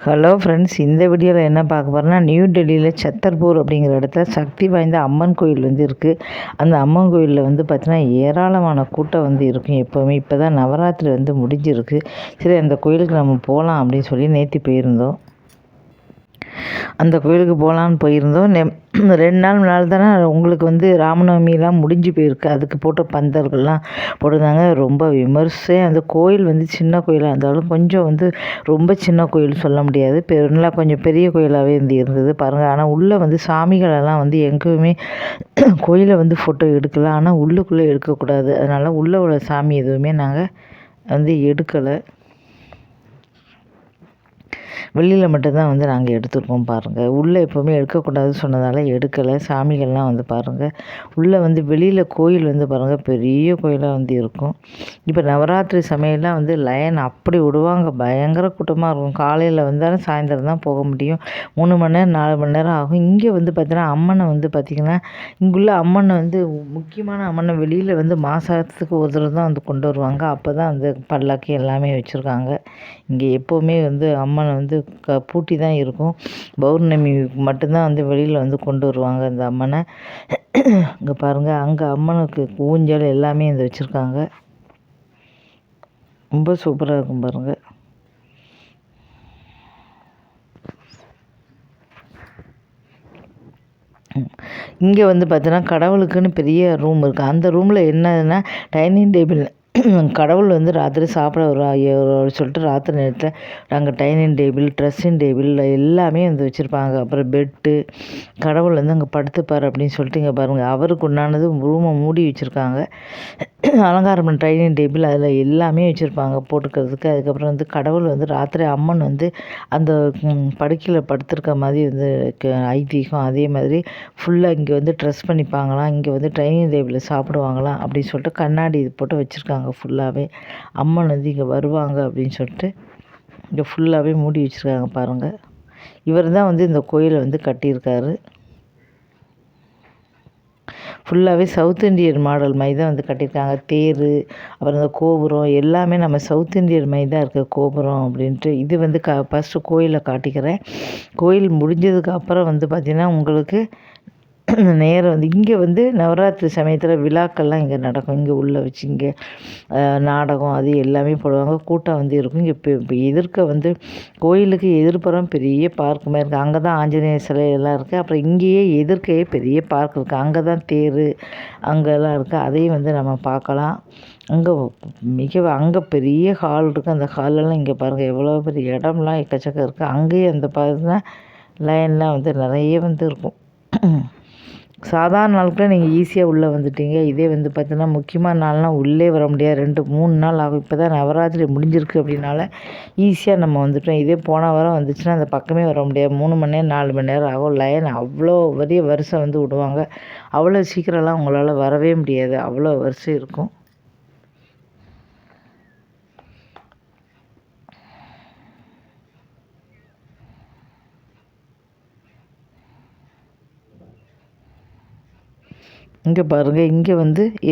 Hello friends, இந்த வீடியோவில் என்ன பார்க்க போகிறோன்னா, நியூ டெல்லியில் சத்தர்பூர் அப்படிங்கிற இடத்துல சக்தி வாய்ந்த அம்மன் கோயில் இருக்குது. அந்த அம்மன் கோயிலில் பார்த்தீங்கன்னா ஏராளமான கூட்டம் இருக்கும் எப்போவுமே. இப்போ தான் நவராத்திரி முடிஞ்சிருக்கு. சரி, அந்த கோயிலுக்கு நம்ம போகலாம் அப்படின்னு சொல்லி நேற்று போயிருந்தோம். அந்த கோயிலுக்கு போகலான்னு போயிருந்தோம். 2 நாள் தானே உங்களுக்கு ராமநவமிலாம் முடிஞ்சு போயிருக்கு. அதுக்கு போட்ட பந்தல்கள்லாம் போட்டிருந்தாங்க. ரொம்ப விமர்சையாக அந்த கோயில் சின்ன கோயிலாக இருந்தாலும் கொஞ்சம் ரொம்ப சின்ன கோயில் சொல்ல முடியாது. நல்லா கொஞ்சம் பெரிய கோயிலாகவே இருந்தது பாருங்கள். ஆனால் உள்ளே சாமிகளெல்லாம் எங்கேயுமே கோயிலை ஃபோட்டோ எடுக்கலாம். ஆனால் உள்ளுக்குள்ளே எடுக்கக்கூடாது. அதனால் உள்ளே உள்ள சாமி எதுவுமே நாங்கள் எடுக்கலை. வெளியில் மட்டும்தான் நாங்கள் எடுத்துருக்கோம் பாருங்கள். உள்ளே எப்போவுமே எடுக்கக்கூடாதுன்னு சொன்னதால் எடுக்கலை. சாமிகள்லாம் பாருங்கள். உள்ளே வெளியில் கோயில் பாருங்கள், பெரிய கோயிலாக இருக்கும். இப்போ நவராத்திரி சமயம்லாம் லைன் அப்படி விடுவாங்க. பயங்கர கூட்டமாக இருக்கும். காலையில் வந்தாலும் சாயந்தரம் தான் போக முடியும். 3 மணி நேரம் 4 மணி நேரம் ஆகும். இங்கே பார்த்தீங்கன்னா அம்மனை பார்த்திங்கன்னா இங்குள்ள அம்மனை முக்கியமான அம்மனை வெளியில் மாதத்துக்கு ஒரு தடவை தான் கொண்டு வருவாங்க. அப்போ தான் பல்லாக்கு எல்லாமே வச்சுருக்காங்க. இங்கே எப்போவுமே அம்மனை பூட்டி தான் இருக்கும். பௌர்ணமி மட்டும்தான் வெளியில் கொண்டு வருவாங்க அந்த அம்மனை. இங்கே பாருங்கள், அங்கே அம்மனுக்கு ஊஞ்சல் எல்லாமே வச்சுருக்காங்க. ரொம்ப சூப்பராக இருக்கும் பாருங்கள். இங்கே பார்த்தீங்கன்னா கடவுளுக்குன்னு பெரிய ரூம் இருக்குது. அந்த ரூமில் என்னதுன்னா டைனிங் டேபிள். கடவுள் ராத்திரி சாப்பிட சொல்லிட்டு ராத்திரி நேரத்தில் நாங்கள் டைனிங் டேபிள், ட்ரெஸ்ஸிங் டேபிள் எல்லாமே வச்சுருப்பாங்க. அப்புறம் பெட்டு, கடவுள் அங்கே படுத்துப்பார் அப்படின்னு சொல்லிட்டு இங்கே பாருங்கள், அவருக்கு உண்டானது ரூமை மூடி வச்சுருக்காங்க. அலங்காரம் பண்ண டைனிங் டேபிள் அதில் எல்லாமே வச்சுருப்பாங்க போட்டுக்கிறதுக்கு. அதுக்கப்புறம் கடவுள் ராத்திரி அம்மன் அந்த படுக்கையில் படுத்திருக்க மாதிரி ஐதீகம். அதே மாதிரி ஃபுல்லாக இங்கே ட்ரெஸ் பண்ணிப்பாங்களாம். இங்கே டைனிங் டேபிளில் சாப்பிடுவாங்களாம் அப்படின்னு சொல்லிட்டு கண்ணாடி இது போட்டு வச்சுருக்காங்க. ஃபுல்லாகவே அம்மன் இங்கே வருவாங்க அப்படின்னு சொல்லிட்டு இங்கே ஃபுல்லாகவே மூடி வச்சுருக்காங்க பாருங்கள். இவர் தான் இந்த கோயிலை கட்டியிருக்காரு. ஃபுல்லாகவே சவுத் இண்டியன் மாடல் மாதிரி தான் கட்டியிருக்காங்க. தேர், அப்புறம் இந்த கோபுரம் எல்லாமே நம்ம சவுத் இண்டியன் மாதிரி தான் இருக்குது கோபுரம் அப்படின்ட்டு. இது ஃபஸ்ட்டு கோயிலை காட்டிக்கிறேன். கோயில் முடிஞ்சதுக்கு அப்புறம் பார்த்திங்கன்னா உங்களுக்கு நேரம் இங்கே நவராத்திரி சமயத்தில் விழாக்கள்லாம் இங்கே நடக்கும். இங்கே உள்ளே வச்சு இங்கே நாடகம் அது எல்லாமே போடுவாங்க. கூட்டம் இருக்கும். இங்கே இப்போ எதிர்க்க கோயிலுக்கு எதிர்ப்புறம் பெரிய பார்க் மாதிரி இருக்குது. அங்கே தான் ஆஞ்சநேயர் சிலை எல்லாம் இருக்குது. அப்புறம் இங்கேயே எதிர்க்கையே பெரிய பார்க் இருக்குது. அங்கே தான் தேர் அங்கெல்லாம் இருக்குது. அதையும் நம்ம பார்க்கலாம். அங்கே பெரிய ஹால் இருக்குது. அந்த ஹாலெல்லாம் இங்கே பாருங்கள், எவ்வளோ பெரிய இடம்லாம் எக்கச்சக்கம் இருக்குது. அங்கேயே பார்த்தீங்கன்னா லைன்லாம் நிறைய இருக்கும். சாதாரண நாட்களில் நீங்கள் ஈஸியாக உள்ளே வந்துட்டீங்க. இதே பார்த்தீங்கன்னா முக்கியமான நாள்னால் உள்ளே வர முடியாது. 2-3 நாள் ஆகும். இப்போ தான் நவராத்திரி முடிஞ்சிருக்கு அப்படின்னால ஈஸியாக நம்ம வந்துட்டோம். இதே போன வாரம் வந்துச்சுன்னா அந்த பக்கமே வர முடியாது. 3 மணி நேரம் 4 மணி நேரம் ஆகும். லைன் அவ்வளோ பெரிய வரிசை விடுவாங்க. அவ்வளோ சீக்கிரம்லாம் உங்களால் வரவே முடியாது. அவ்வளோ வரிசை இருக்கும். இங்கே பாருங்கள், இங்கே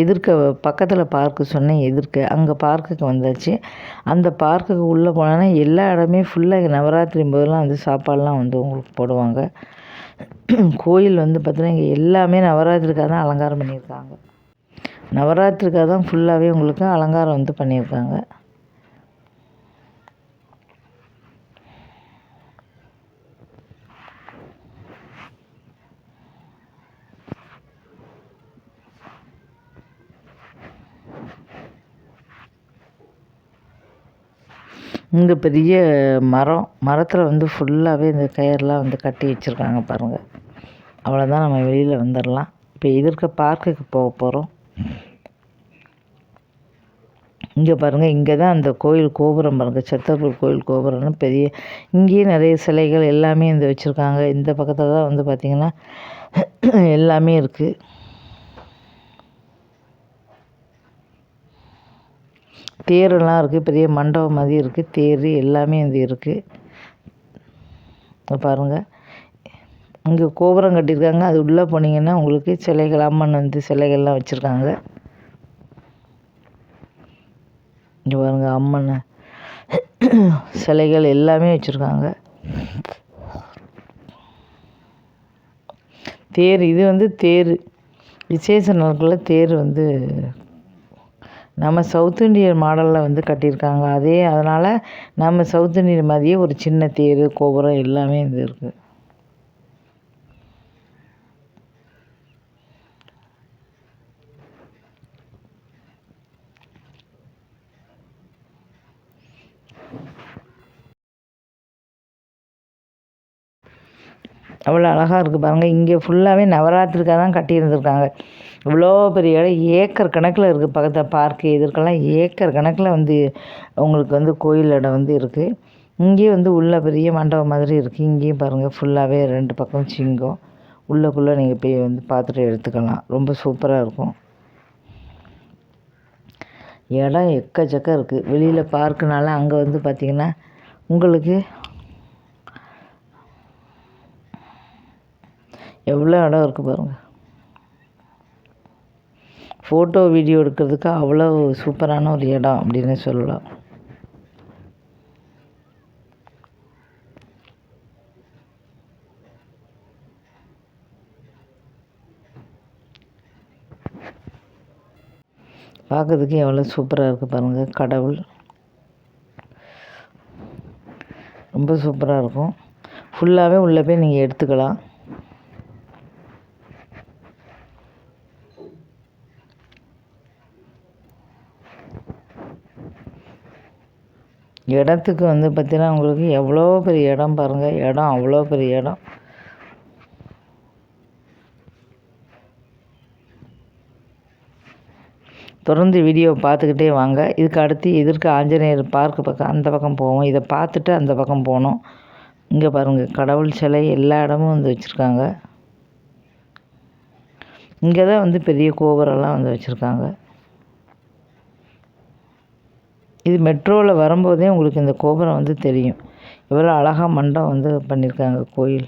எதிர்க்க பக்கத்தில் பார்க்கு சொன்னேன், எதிர்க்க அங்கே பார்க்குக்கு வந்தாச்சு. அந்த பார்க்குக்கு உள்ளே போனோன்னா எல்லா இடமே ஃபுல்லாக நவராத்திரி போதெல்லாம் சாப்பாடெலாம் உங்களுக்கு போடுவாங்க. கோயில் பார்த்தீங்கன்னா இங்கே எல்லாமே நவராத்திரிக்காக தான் அலங்காரம் பண்ணியிருக்காங்க. நவராத்திரிக்காக தான் ஃபுல்லாகவே உங்களுக்கு அலங்காரம் பண்ணியிருக்காங்க. இங்கே பெரிய மரத்தில் ஃபுல்லாகவே இந்த கயிறுலாம் கட்டி வச்சுருக்காங்க பாருங்கள். அவ்வளோதான், நம்ம வெளியில் வந்துடலாம். இப்போ எதிர்க்க பார்க்குக்கு போக போகிறோம். இங்கே பாருங்கள், இங்கே தான் அந்த கோயில் கோபுரம் பாருங்கள். சத்தர்பூர் கோயில் கோபுரம்னு பெரிய, இங்கேயே நிறைய சிலைகள் எல்லாமே வச்சுருக்காங்க. இந்த பக்கத்தில் தான் பார்த்திங்கன்னா எல்லாமே இருக்குது. தேரெல்லாம் இருக்குது. பெரிய மண்டபம் மாதிரி இருக்குது. தேர் எல்லாமே இருக்குது. பாருங்கள், இங்கே கோபுரம் கட்டியிருக்காங்க. அது உள்ளே போனீங்கன்னா உங்களுக்கு சிலைகள், அம்மன் சிலைகள்லாம் வச்சுருக்காங்க. இங்கே பாருங்கள், அம்மன் சிலைகள் எல்லாமே வச்சுருக்காங்க. தேர் இது வந்து தேர் விசேஷ நாட்களில் தேர் வந்து நம்ம சவுத் இண்டியன் மாடலில் வந்து கட்டியிருக்காங்க. அதனால் நம்ம சவுத் இண்டியன் மாதிரியே ஒரு சின்ன தேர் கோபுரம் எல்லாமே இது இருக்குது. அவ்வளோ அழகாக இருக்குது பாருங்கள். இங்கே ஃபுல்லாகவே நவராத்திரிக்காக தான் கட்டியிருந்துருக்காங்க. இவ்வளோ பெரிய இடம் ஏக்கர் கணக்கில் இருக்குது. பக்கத்தில் பார்க்கு இதற்கெல்லாம் ஏக்கர் கணக்கில் வந்து உங்களுக்கு வந்து கோயில் இடம் வந்து இருக்குது. இங்கேயும் வந்து உள்ள பெரிய மண்டபம் மாதிரி இருக்குது. இங்கேயும் பாருங்கள் ஃபுல்லாகவே 2 பக்கம் சிங்கம். உள்ளக்குள்ளே நீங்கள் போய் வந்து பார்த்துட்டு எடுத்துக்கலாம். ரொம்ப சூப்பராக இருக்கும். இடம் எக்கச்சக்கம் இருக்குது. வெளியில் பார்க்குனால அங்கே வந்து பார்த்திங்கன்னா உங்களுக்கு எவ்வளோ இடம் இருக்குது பாருங்கள். ஃபோட்டோ வீடியோ எடுக்கிறதுக்கு அவ்வளோ சூப்பரான ஒரு இடம் அப்படின்னு சொல்லலாம். பார்க்கறதுக்கு எவ்வளோ சூப்பராக இருக்குது பாருங்கள். கடவுள் ரொம்ப சூப்பராக இருக்கும். ஃபுல்லாகவே உள்ளே போய் நீங்கள் எடுத்துக்கலாம். இடத்துக்கு வந்து பார்த்திங்கன்னா உங்களுக்கு எவ்வளோ பெரிய இடம் பாருங்கள். இடம் அவ்வளோ பெரிய இடம். தொடர்ந்து வீடியோவை பார்த்துக்கிட்டே வாங்க. இதுக்கு அடுத்து எதிர்க்க ஆஞ்சநேயர் பார்க்கு பக்கம் அந்த பக்கம் போவோம். இதை பார்த்துட்டு அந்த பக்கம் போனோம். இங்கே பாருங்கள் கடவுள் சிலை எல்லா இடமும் வந்து வச்சுருக்காங்க. இங்கே தான் வந்து பெரிய கோபுரம்லாம் வந்து வச்சுருக்காங்க. இது மெட்ரோவில் வரும்போதே உங்களுக்கு இந்த கோபுரம் வந்து தெரியும். எவ்வளோ அழகாக மண்டபம் வந்து பண்ணியிருக்காங்க கோயில்.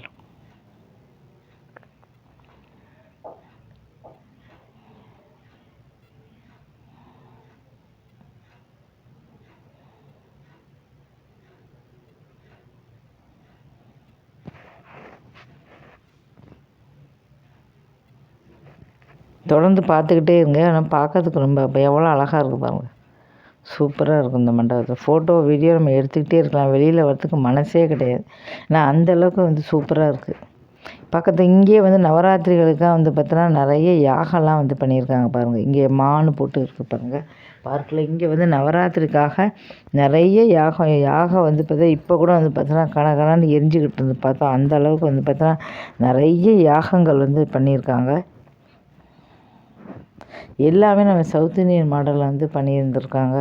தொடர்ந்து பார்த்துக்கிட்டே இருங்க. ஆனால் பார்க்கறதுக்கு ரொம்ப எவ்வளோ அழகாக இருக்குது பாருங்கள். சூப்பராக இருக்கும் இந்த மண்டபத்தை. ஃபோட்டோ வீடியோ நம்ம எடுத்துக்கிட்டே இருக்கலாம். வெளியில் வரத்துக்கு மனசே கிடையாது. ஏன்னா அந்தளவுக்கு வந்து சூப்பராக இருக்குது. பக்கத்து இங்கேயே வந்து நவராத்திரிகளுக்காக வந்து பார்த்தோன்னா நிறைய யாகம்லாம் வந்து பண்ணியிருக்காங்க பாருங்கள். இங்கே மானு போட்டு இருக்குது பாருங்கள் பார்க்கில். இங்கே வந்து நவராத்திரிக்காக நிறைய யாகம் வந்து பார்த்தா இப்போ கூட வந்து பார்த்தோன்னா கணக்கணன்னு எரிஞ்சுக்கிட்டு இருந்து பார்த்தோம். அந்த அளவுக்கு வந்து பார்த்தோன்னா நிறைய யாகங்கள் வந்து பண்ணியிருக்காங்க. எல்லாமே நம்ம சவுத் இண்டியன் மாடலில் வந்து பண்ணியிருந்துருக்காங்க.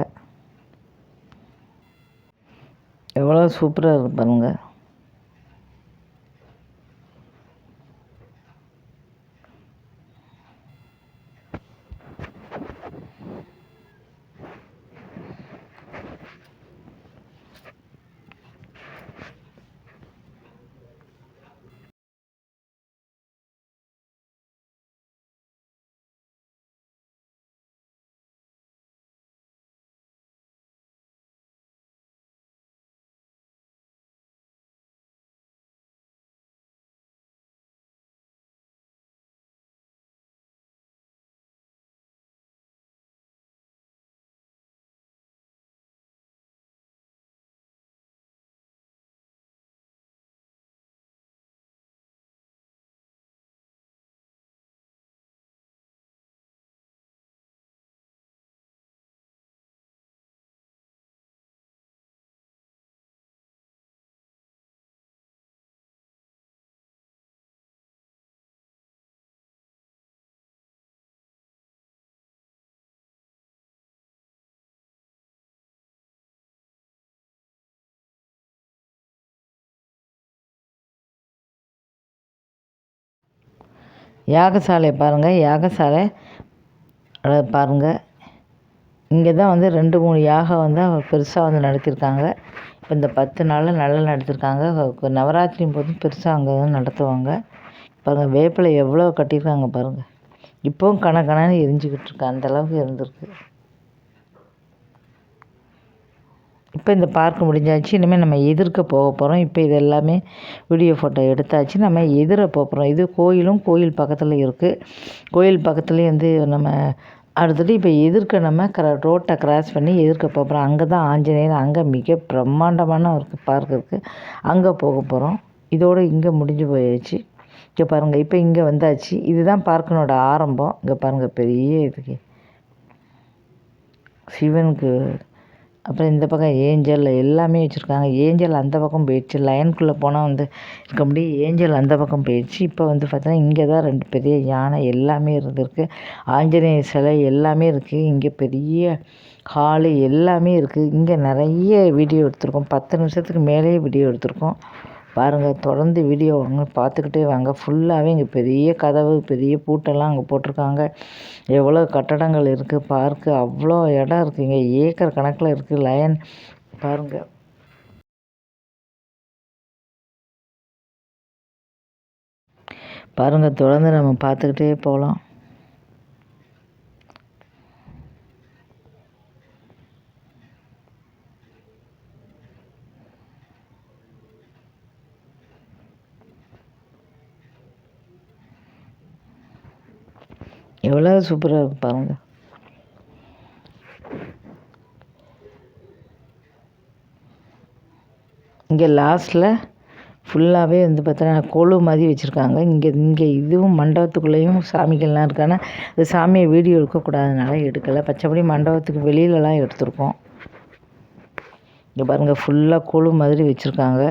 எவ்வளோ சூப்பராக இருக்குது பாருங்கள். யாகசாலை பாருங்கள். யாகசாலை பாருங்கள். இங்கே தான் வந்து 2-3 யாகம் வந்து பெருசாக வந்து நடத்தியிருக்காங்க. இப்போ இந்த 10 நாளில் நல்லா நடத்தியிருக்காங்க. நவராத்திரியும் போதும் பெருசாக அங்கே தான் நடத்துவாங்க. பாருங்கள் வேப்பிலை எவ்வளோ கட்டியிருக்காங்க பாருங்கள். இப்போவும் கணக்கணன்னு எரிஞ்சிக்கிட்டு இருக்கு. அந்தளவுக்கு இருந்திருக்கு. இப்போ இந்த பார்க் முடிஞ்சாச்சு. இனிமேல் நம்ம எதிர்க்க போக போகிறோம். இப்போ இது எல்லாமே வீடியோ ஃபோட்டோ எடுத்தாச்சு. நம்ம எதிர போகிறோம். இது கோயிலும் கோயில் பக்கத்தில் இருக்குது. கோயில் பக்கத்துலேயே வந்து நம்ம அடுத்தது இப்போ எதிர்க்க நம்ம ரோட்டை கிராஸ் பண்ணி எதிர்க்க போகிறோம். அங்கே தான் ஆஞ்சநேயர், அங்கே மிக பிரம்மாண்டமான ஒரு பார்க் இருக்குது. அங்கே போக போகிறோம். இதோடு இங்கே முடிஞ்சு போயாச்சு. இங்கே பாருங்கள், இப்போ இங்கே வந்தாச்சு. இதுதான் பார்க்கினோட ஆரம்பம். இங்கே பாருங்கள், பெரிய இதுக்கு சிவனுக்கு. அப்புறம் இந்த பக்கம் ஏஞ்சல் எல்லாமே வச்சுருக்காங்க. ஏஞ்சல் அந்த பக்கம் போயிடுச்சு. லைனுக்குள்ளே போனால் வந்து இருக்க முடியும். ஏஞ்சல் அந்த பக்கம் போயிடுச்சு. இப்போ வந்து பார்த்தீங்கன்னா இங்கே தான் 2 பெரிய யானை எல்லாமே இருந்திருக்கு. ஆஞ்சநேயர் சிலை எல்லாமே இருக்குது. இங்கே பெரிய ஹாலு எல்லாமே இருக்குது. இங்கே நிறைய வீடியோ எடுத்திருக்கோம். 10 நிமிஷத்துக்கு மேலேயே வீடியோ எடுத்திருக்கோம். பாருங்கள், தொடர்ந்து வீடியோ பார்த்துக்கிட்டே வாங்க. ஃபுல்லாகவே இங்கே பெரிய கதவு, பெரிய பூட்டெல்லாம் அங்கே போட்டிருக்காங்க. எவ்வளோ கட்டடங்கள் இருக்குது. பார்க்கு அவ்வளோ இடம் இருக்குது. இங்கே ஏக்கர் கணக்கில் இருக்குது. லயன் பாருங்கள். பாருங்கள், தொடர்ந்து நம்ம பார்த்துக்கிட்டே போகலாம். எவ்வளோ சூப்பராக இருக்குது பாருங்கள். இங்கே லாஸ்ட்டில் ஃபுல்லாகவே வந்து பார்த்தோன்னா கொலு மாதிரி வச்சுருக்காங்க. இங்கே இதுவும் மண்டபத்துக்குள்ளேயும் சாமிகள்லாம் இருக்கான அது சாமியை வீடியோ எடுக்கக்கூடாதனால எடுக்கலை. பச்சைப்படி மண்டபத்துக்கு வெளியிலலாம் எடுத்திருக்கோம். இங்கே பாருங்கள், ஃபுல்லாக கொலு மாதிரி வச்சுருக்காங்க.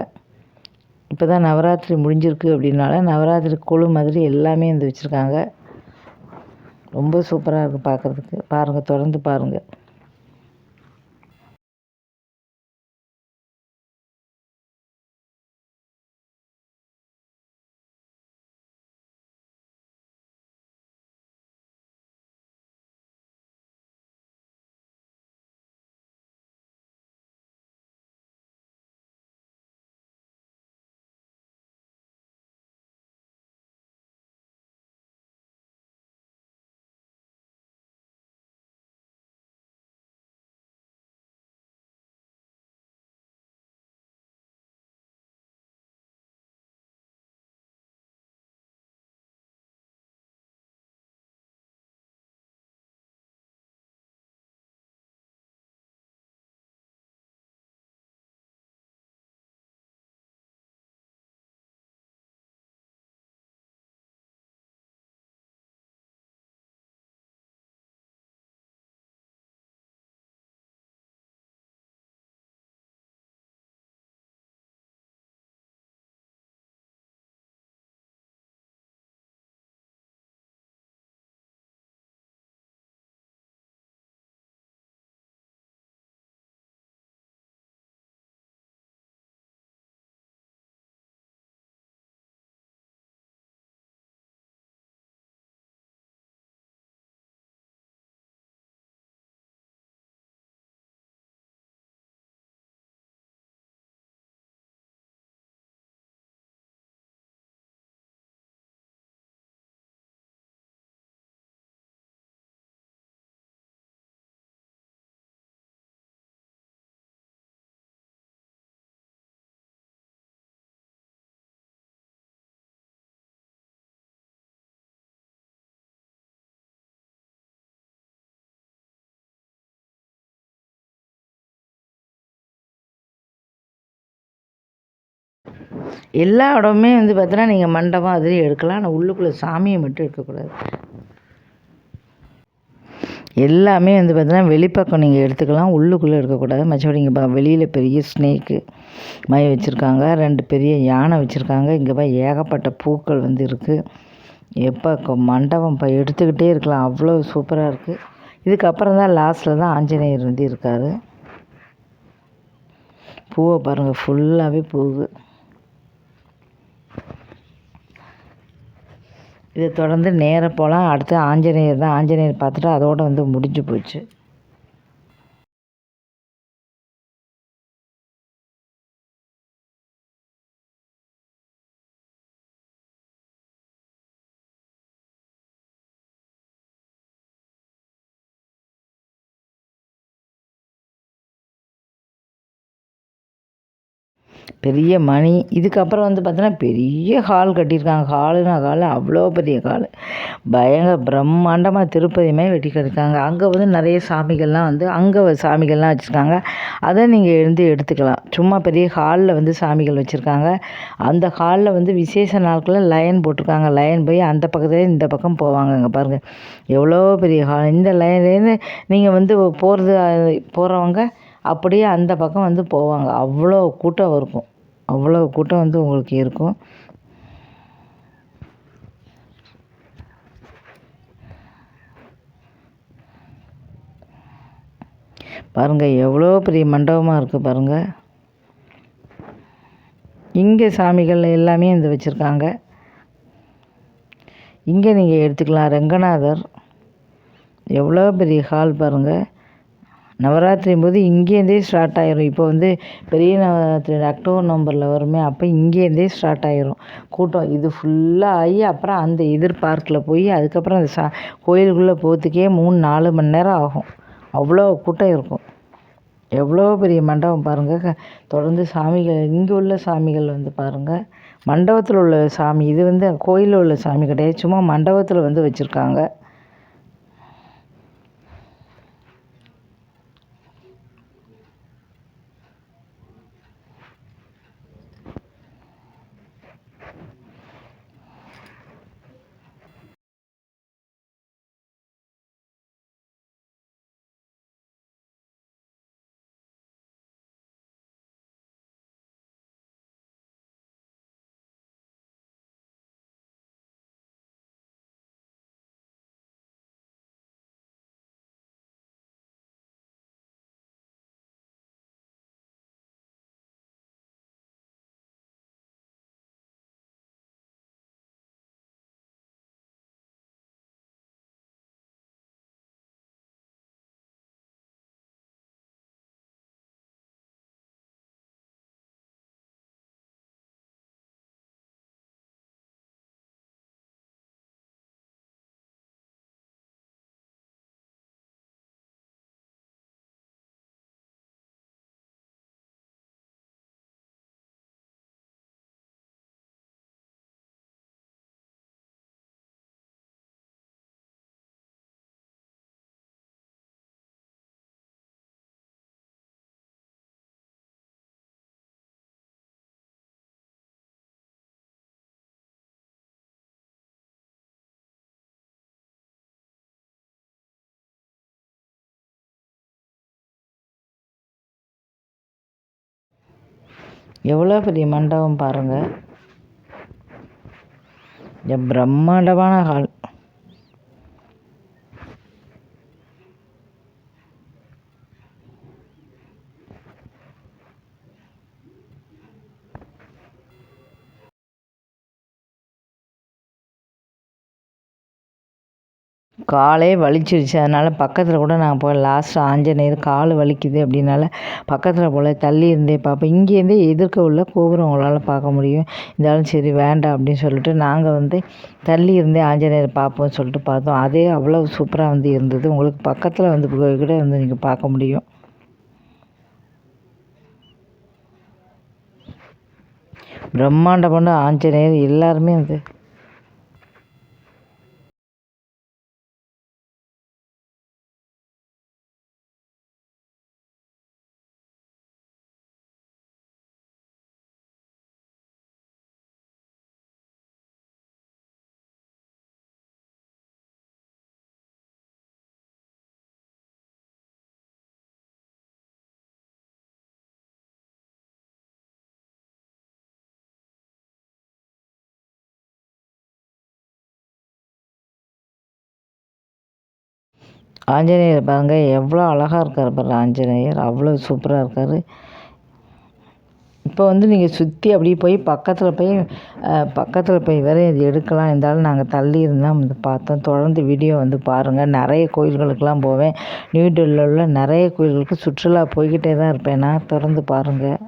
இப்போ தான் நவராத்திரி முடிஞ்சிருக்கு அப்படின்னால நவராத்திரி கொலு மாதிரி எல்லாமே வந்து வச்சுருக்காங்க. ரொம்ப சூப்பராக இருக்குது பார்க்குறதுக்கு. பாருங்கள், தொடர்ந்து பாருங்கள். எல்லா இடமுமே வந்து பார்த்தோன்னா நீங்கள் மண்டபம் அதுலேயும் எடுக்கலாம். ஆனால் உள்ளுக்குள்ளே சாமியை மட்டும் எடுக்கக்கூடாது. எல்லாமே வந்து பார்த்தீங்கன்னா வெளிப்பக்கம் நீங்கள் எடுத்துக்கலாம், உள்ளுக்குள்ளே எடுக்கக்கூடாது. மற்றபடி இங்கே வெளியில் பெரிய ஸ்னேக்கு மாதிரி வச்சுருக்காங்க. 2 பெரிய யானை வச்சுருக்காங்க. இங்கே ஏகப்பட்ட பூக்கள் வந்து இருக்குது. எப்போ மண்டபம் இப்போ எடுத்துக்கிட்டே இருக்கலாம், அவ்வளோ சூப்பராக இருக்குது. இதுக்கப்புறம் தான் லாஸ்ட்டில் தான் ஆஞ்சநேயர் வந்து இருக்கார். பூவை பாருங்கள், ஃபுல்லாகவே பூவு. இதை தொடர்ந்து நேராக போகலாம். அடுத்து ஆஞ்சநேயர் தான். ஆஞ்சநேயர் பார்த்துட்டு அதோடு வந்து முடிஞ்சு போச்சு. பெரிய மணி. இதுக்கப்புறம் வந்து பார்த்தோன்னா பெரிய ஹால் கட்டியிருக்காங்க. ஹாலுனா ஹாலு, அவ்வளோ பெரிய ஹாலு. பயங்கர பிரம்மாண்டமாக திருப்பதி மாதிரி வெட்டி கட்டியிருக்காங்க. அங்கே வந்து நிறைய சாமிகள்லாம் வந்து அங்கே சாமிகள்லாம் வச்சுருக்காங்க. அதை நீங்கள் எழுந்து எடுத்துக்கலாம். சும்மா பெரிய ஹாலில் வந்து சாமிகள் வச்சுருக்காங்க. அந்த ஹாலில் வந்து விசேஷ நாட்களில் லைன் போட்டிருக்காங்க. லைன் போய் அந்த பக்கத்துலேயே இந்த பக்கம் போவாங்க. இங்கே பாருங்கள் எவ்வளோ பெரிய ஹால். இந்த லைன்லேருந்து நீங்கள் வந்து போகிறவங்க அப்படியே அந்த பக்கம் வந்து போவாங்க. அவ்வளோ கூட்டம் இருக்கும். அவ்வளோ கூட்டம் வந்து உங்களுக்கு இருக்கும். பாருங்கள் எவ்வளோ பெரிய மண்டபமாக இருக்குது பாருங்கள். இங்கே சாமிகள் எல்லாமே இந்த வச்சுருக்காங்க. இங்கே நீங்கள் எடுத்துக்கலாம். ரங்கநாதர் எவ்வளோ பெரிய ஹால் பாருங்கள். நவராத்திரியும் போது இங்கேருந்தே ஸ்டார்ட் ஆகிரும். இப்போ வந்து பெரிய நவராத்திரி அக்டோபர் நவம்பரில் வருமே, அப்போ இங்கேருந்தே ஸ்டார்ட் ஆகிரும் கூட்டம். இது ஃபுல்லாக ஆகி அப்புறம் அந்த எதிர் பார்க்கில் போய் அதுக்கப்புறம் அந்த கோயிலுக்குள்ளே போகிறதுக்கே 3-4 மணி நேரம் ஆகும். அவ்வளோ கூட்டம் இருக்கும். எவ்வளோ பெரிய மண்டபம் பாருங்கள். தொடர்ந்து சாமிகள் இங்கே உள்ள சாமிகள் வந்து பாருங்கள். மண்டபத்தில் உள்ள சாமி இது வந்து கோயிலில் உள்ள சாமி கிடையாது, சும்மா மண்டபத்தில் வந்து வச்சுருக்காங்க. எவ்வளோ பெரிய மண்டபம் பாருங்கள். பிரம்மாண்டமான ஹால். காலே வலிச்சிருச்சு. அதனால் பக்கத்தில் கூட நான் போய் லாஸ்ட்டு ஆஞ்சநேயர் கால் வலிக்குது அப்படின்னால பக்கத்தில் போல் தள்ளி இருந்தே பார்ப்பேன். இங்கேருந்தே எதிர்க்க உள்ள கோபுரம் உங்களால் பார்க்க முடியும். இருந்தாலும் சரி வேண்டாம் அப்படின்னு சொல்லிட்டு நாங்கள் வந்து தள்ளி இருந்தே ஆஞ்சநேயர் பார்ப்போம்னு சொல்லிட்டு பார்த்தோம். அதே அவ்வளோ சூப்பராக வந்து இருந்தது. உங்களுக்கு பக்கத்தில் வந்து கூட வந்து நீங்கள் பார்க்க முடியும். பிரம்மாண்டமான ஆஞ்சநேயர் எல்லாருமே வந்து ஆஞ்சநேயர் பாருங்கள் எவ்வளோ அழகாக இருக்கார் பாருங்கள். ஆஞ்சநேயர் அவ்வளோ சூப்பராக இருக்கார். இப்போ வந்து நீங்கள் சுற்றி அப்படியே போய் பக்கத்தில் போய் வேறு இது எடுக்கலாம். இருந்தாலும் நாங்கள் தள்ளி இருந்தால் வந்து பார்த்தோம். தொடர்ந்து வீடியோ வந்து பாருங்கள். நிறைய கோயில்களுக்கெல்லாம் போவேன். நியூ டெல்லியில் உள்ள நிறைய கோயில்களுக்கு சுற்றுலா போய்கிட்டே தான் இருப்பேன் நான். தொடர்ந்து பாருங்கள்.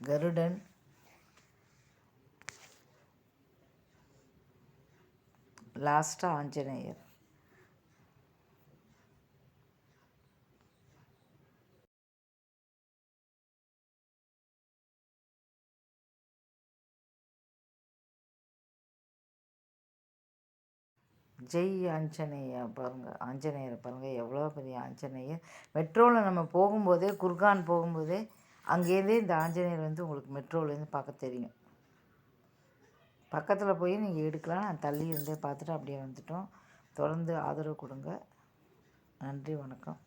கருடன், லாஸ்ட்டாக ஆஞ்சநேயர். ஜெய் ஆஞ்சநேயா பாருங்கள், ஆஞ்சநேயரை பாருங்கள், எவ்வளோ பெரிய ஆஞ்சநேயர். மெட்ரோவில் நம்ம போகும்போதே, குர்கான் போகும்போதே அங்கேருந்தே இந்த ஆஞ்சநேயர் வந்து உங்களுக்கு மெட்ரோவிலேருந்து பார்க்க தெரியும். பக்கத்தில் போய் நீங்கள் எடுக்கலாம். நான் தள்ளி இருந்தே பார்த்துட்டு அப்படியே வந்துட்டோம். தொடர்ந்து ஆதரவு கொடுங்க. நன்றி, வணக்கம்.